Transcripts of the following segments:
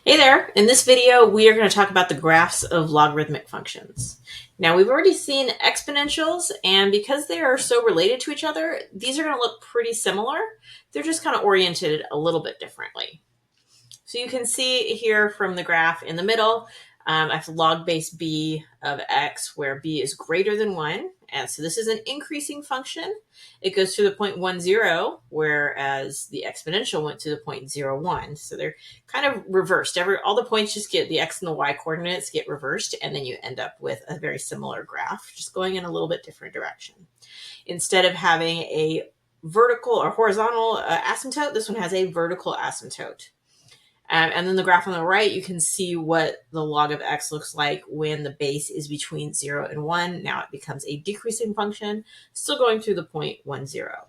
Hey there! In this video, we are going to talk about the graphs of logarithmic functions. Now, we've already seen exponentials, and because they are so related to each other, these are going to look pretty similar. They're just kind of oriented a little bit differently. So you can see here from the graph in the middle, I have log base b of x, where b is greater than 1. And so this is an increasing function. It goes to the point 1, 0, whereas the exponential went to the point 0, 1. So they're kind of reversed. All the points just get the x and the y coordinates get reversed, and then you end up with a very similar graph, just going in a little bit different direction. Instead of having a vertical or horizontal asymptote, this one has a vertical asymptote. And then the graph on the right, you can see what the log of x looks like when the base is between 0 and 1. Now it becomes a decreasing function, still going through the point 1, 0.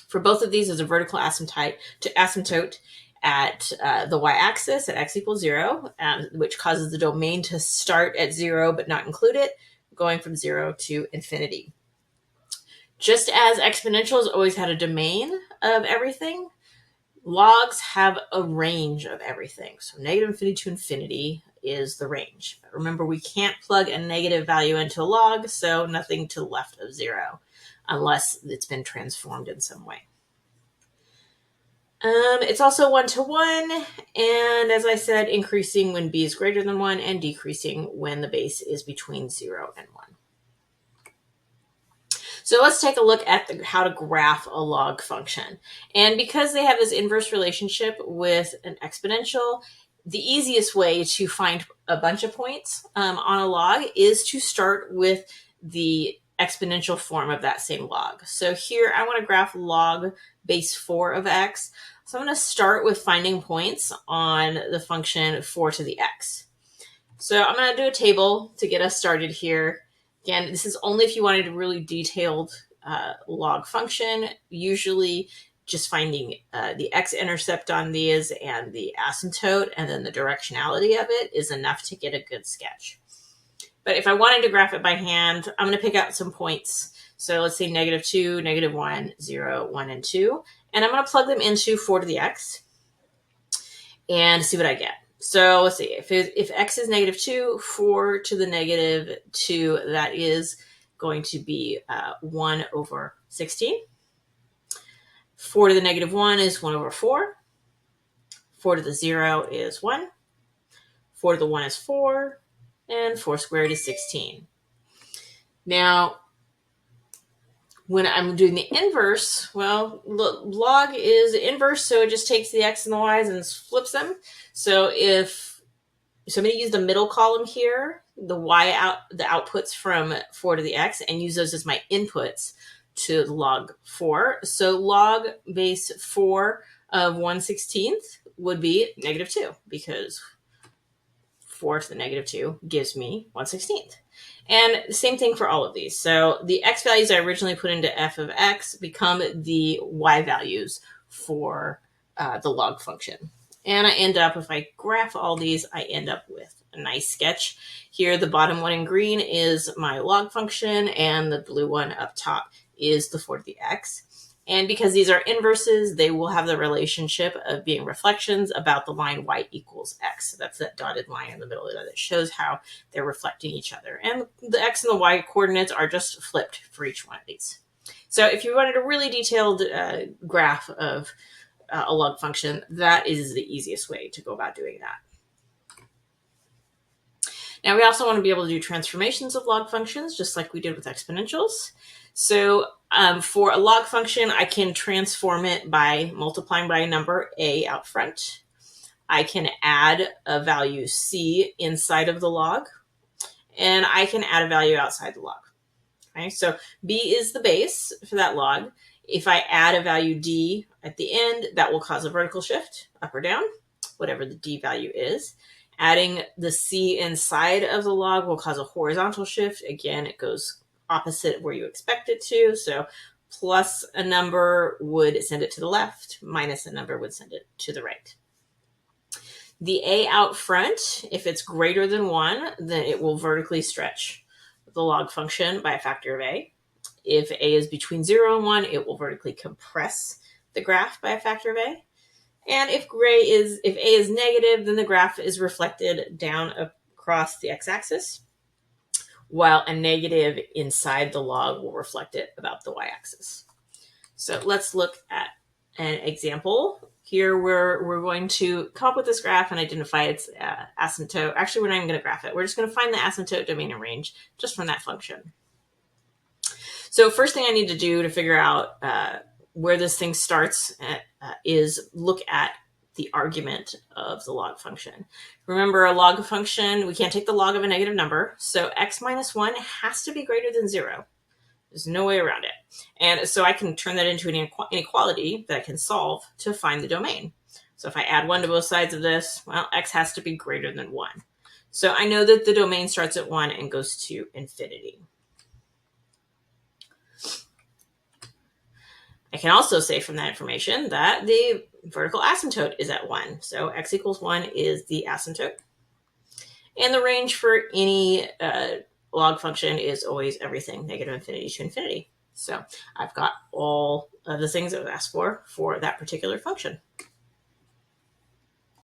For both of these, there's a vertical asymptote at the y-axis at x equals 0, which causes the domain to start at 0 but not include it, going from 0 to infinity. Just as exponentials always had a domain of everything, logs have a range of everything. So negative infinity to infinity is the range. But remember, we can't plug a negative value into a log, so nothing to the left of 0, unless it's been transformed in some way. It's also 1 to 1, and as I said, increasing when b is greater than 1 and decreasing when the base is between 0 and 1. So let's take a look at how to graph a log function. And because they have this inverse relationship with an exponential, the easiest way to find a bunch of points on a log is to start with the exponential form of that same log. So here I want to graph log base 4 of x. So I'm going to start with finding points on the function 4 to the x. So I'm going to do a table to get us started here. Again, this is only if you wanted a really detailed log function. Usually just finding the x-intercept on these and the asymptote and then the directionality of it is enough to get a good sketch. But if I wanted to graph it by hand, I'm going to pick out some points. So let's say negative 2, negative 1, 0, 1, and 2. And I'm going to plug them into 4 to the x and see what I get. So let's see, if x is negative 2, 4 to the negative 2, that is going to be 1 over 16. 4 to the negative 1 is 1 over 4. 4 to the 0 is 1. 4 to the 1 is 4. And 4 squared is 16. Now, when I'm doing the inverse, well, log is inverse, so it just takes the x and the y's and flips them. So I'm going to use the middle column here, the outputs from 4 to the x, and use those as my inputs to log 4. So log base 4 of 1/16 would be negative 2, because 4 to the negative 2 gives me 1/16. And the same thing for all of these. So the x values I originally put into f of x become the y values for the log function. And I end up, if I graph all these, I end up with a nice sketch. Here, the bottom one in green is my log function, and the blue one up top is the 4 to the x. And because these are inverses, they will have the relationship of being reflections about the line y equals x. So that's that dotted line in the middle that shows how they're reflecting each other. And the x and the y coordinates are just flipped for each one of these. So if you wanted a really detailed graph of a log function, that is the easiest way to go about doing that. Now, we also want to be able to do transformations of log functions, just like we did with exponentials. So for a log function, I can transform it by multiplying by a number a out front. I can add a value c inside of the log, and I can add a value outside the log. Okay, so b is the base for that log. If I add a value d at the end, that will cause a vertical shift, up or down, whatever the d value is. Adding the c inside of the log will cause a horizontal shift. Again, it goes opposite where you expect it to. So plus a number would send it to the left, minus a number would send it to the right. The a out front, if it's greater than 1, then it will vertically stretch the log function by a factor of a. If a is between 0 and 1, it will vertically compress the graph by a factor of a. And if A is negative, then the graph is reflected down across the x-axis, while a negative inside the log will reflect it about the y-axis. So let's look at an example. Here we're going to come up with this graph and identify its asymptote. Actually, we're not even going to graph it. We're just going to find the asymptote, domain, and range just from that function. So first thing I need to do to figure out where this thing starts is look at the argument of the log function. Remember, a log function, we can't take the log of a negative number, so x minus 1 has to be greater than 0. There's no way around it. And so I can turn that into an inequality that I can solve to find the domain. So if I add 1 to both sides of this, well, x has to be greater than 1. So I know that the domain starts at 1 and goes to infinity. I can also say from that information that the vertical asymptote is at 1. So x equals 1 is the asymptote. And the range for any log function is always everything negative infinity to infinity. So I've got all of the things that was asked for that particular function.